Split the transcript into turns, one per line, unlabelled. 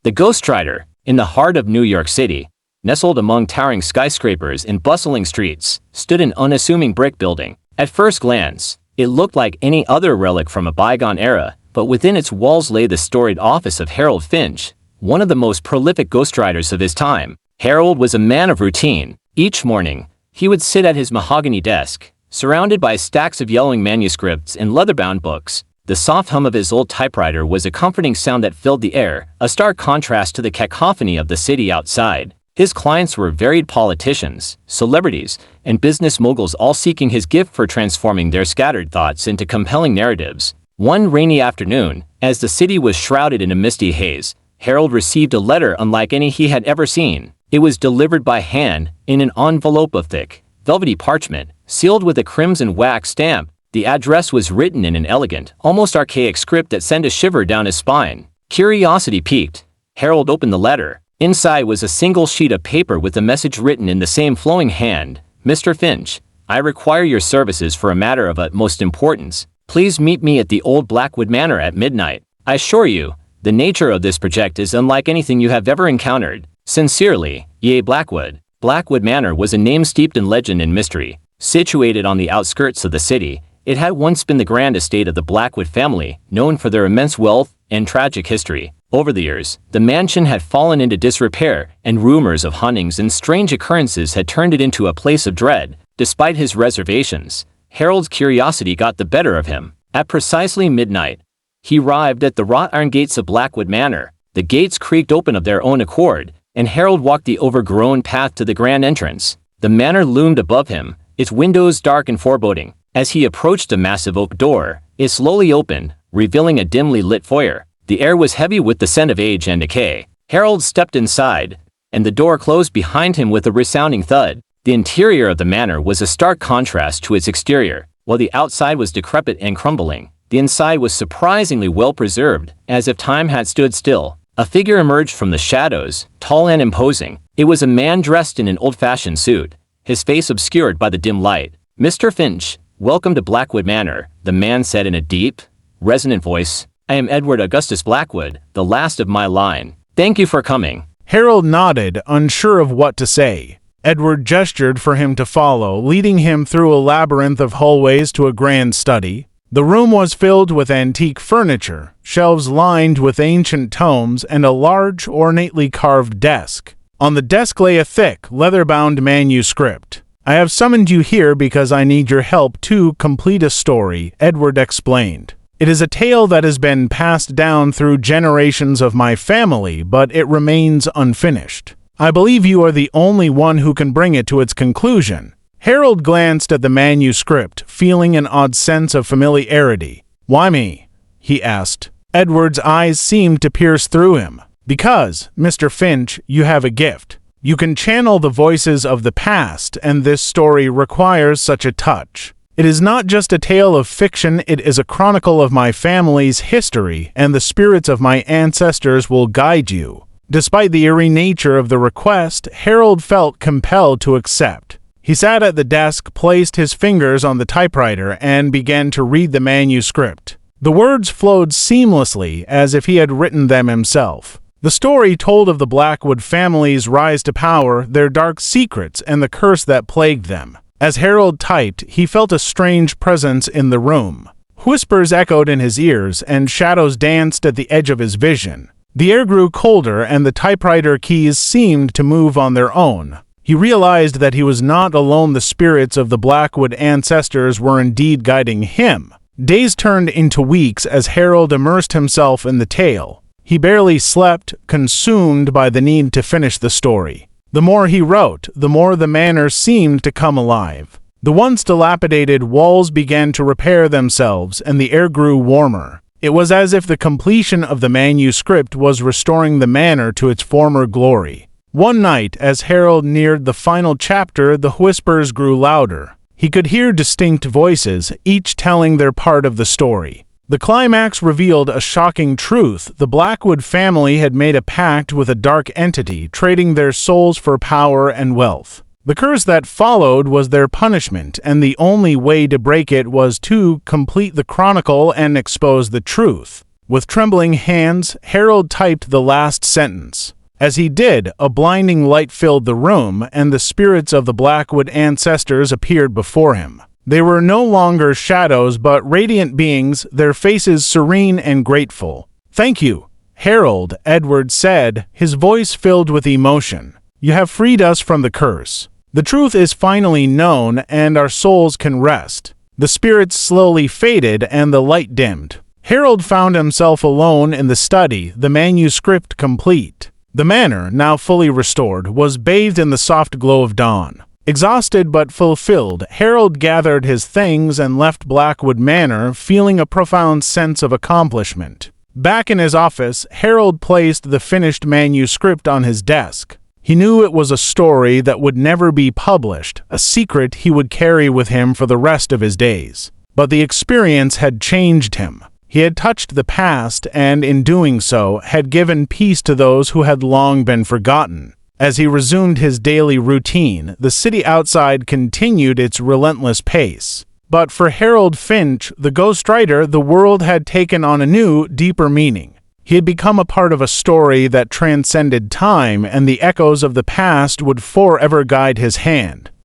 The Ghostwriter, in the heart of New York City, nestled among towering skyscrapers and bustling streets, stood an unassuming brick building. At first glance, it looked like any other relic from a bygone era, but within its walls lay the storied office of Harold Finch, one of the most prolific ghostwriters of his time. Harold was a man of routine. Each morning, he would sit at his mahogany desk, surrounded by stacks of yellowing manuscripts and leather-bound books. The soft hum of his old typewriter was a comforting sound that filled the air, a stark contrast to the cacophony of the city outside. His clients were varied politicians, celebrities, and business moguls, all seeking his gift for transforming their scattered thoughts into compelling narratives. One rainy afternoon, as the city was shrouded in a misty haze, Harold received a letter unlike any he had ever seen. It was delivered by hand, in an envelope of thick, velvety parchment, sealed with a crimson wax stamp. The address was written in an elegant, almost archaic script that sent a shiver down his spine. Curiosity piqued, Harold opened the letter. Inside was a single sheet of paper with a message written in the same flowing hand. Mr. Finch, I require your services for a matter of utmost importance. Please meet me at the old Blackwood Manor at midnight. I assure you, the nature of this project is unlike anything you have ever encountered. Sincerely, E.A. Blackwood. Blackwood Manor was a name steeped in legend and mystery. Situated on the outskirts of the city, it had once been the grand estate of the Blackwood family, known for their immense wealth and tragic history. Over the years, the mansion had fallen into disrepair, and rumors of hauntings and strange occurrences had turned it into a place of dread. Despite his reservations, Harold's curiosity got the better of him. At precisely midnight, he arrived at the wrought iron gates of Blackwood Manor. The gates creaked open of their own accord, and Harold walked the overgrown path to the grand entrance. The manor loomed above him, its windows dark and foreboding. As he approached a massive oak door, it slowly opened, revealing a dimly lit foyer. The air was heavy with the scent of age and decay. Harold stepped inside, and the door closed behind him with a resounding thud. The interior of the manor was a stark contrast to its exterior. While the outside was decrepit and crumbling, the inside was surprisingly well preserved, as if time had stood still. A figure emerged from the shadows, tall and imposing. It was a man dressed in an old-fashioned suit, his face obscured by the dim light. Mr. Finch, welcome to Blackwood Manor, the man said in a deep, resonant voice. I am Edward Augustus Blackwood, the last of my line. Thank you for coming.
Harold nodded, unsure of what to say. Edward gestured for him to follow, leading him through a labyrinth of hallways to a grand study. The room was filled with antique furniture, shelves lined with ancient tomes, and a large, ornately carved desk. On the desk lay a thick, leather-bound manuscript. I have summoned you here because I need your help to complete a story, Edward explained. It is a tale that has been passed down through generations of my family, but it remains unfinished. I believe you are the only one who can bring it to its conclusion. Harold glanced at the manuscript, feeling an odd sense of familiarity. Why me? He asked. Edward's eyes seemed to pierce through him. Because, Mr. Finch, you have a gift. You can channel the voices of the past, and this story requires such a touch. It is not just a tale of fiction, it is a chronicle of my family's history, and the spirits of my ancestors will guide you. Despite the eerie nature of the request, Harold felt compelled to accept. He sat at the desk, placed his fingers on the typewriter, and began to read the manuscript. The words flowed seamlessly, as if he had written them himself. The story told of the Blackwood family's rise to power, their dark secrets, and the curse that plagued them. As Harold typed, he felt a strange presence in the room. Whispers echoed in his ears, and shadows danced at the edge of his vision. The air grew colder, and the typewriter keys seemed to move on their own. He realized that he was not alone. The spirits of the Blackwood ancestors were indeed guiding him. Days turned into weeks as Harold immersed himself in the tale. He barely slept, consumed by the need to finish the story. The more he wrote, the more the manor seemed to come alive. The once dilapidated walls began to repair themselves, and the air grew warmer. It was as if the completion of the manuscript was restoring the manor to its former glory. One night, as Harold neared the final chapter, the whispers grew louder. He could hear distinct voices, each telling their part of the story. The climax revealed a shocking truth. The Blackwood family had made a pact with a dark entity, trading their souls for power and wealth. The curse that followed was their punishment, and the only way to break it was to complete the chronicle and expose the truth. With trembling hands, Harold typed the last sentence. As he did, a blinding light filled the room, and the spirits of the Blackwood ancestors appeared before him. They were no longer shadows but radiant beings, their faces serene and grateful. "Thank you, Harold," Edward said, his voice filled with emotion. "You have freed us from the curse. The truth is finally known, and our souls can rest." The spirits slowly faded, and the light dimmed. Harold found himself alone in the study, the manuscript complete. The manor, now fully restored, was bathed in the soft glow of dawn. Exhausted but fulfilled, Harold gathered his things and left Blackwood Manor, feeling a profound sense of accomplishment. Back in his office, Harold placed the finished manuscript on his desk. He knew it was a story that would never be published, a secret he would carry with him for the rest of his days. But the experience had changed him. He had touched the past and, in doing so, had given peace to those who had long been forgotten. As he resumed his daily routine, the city outside continued its relentless pace. But for Harold Finch, the ghostwriter, the world had taken on a new, deeper meaning. He had become a part of a story that transcended time, and the echoes of the past would forever guide his hand.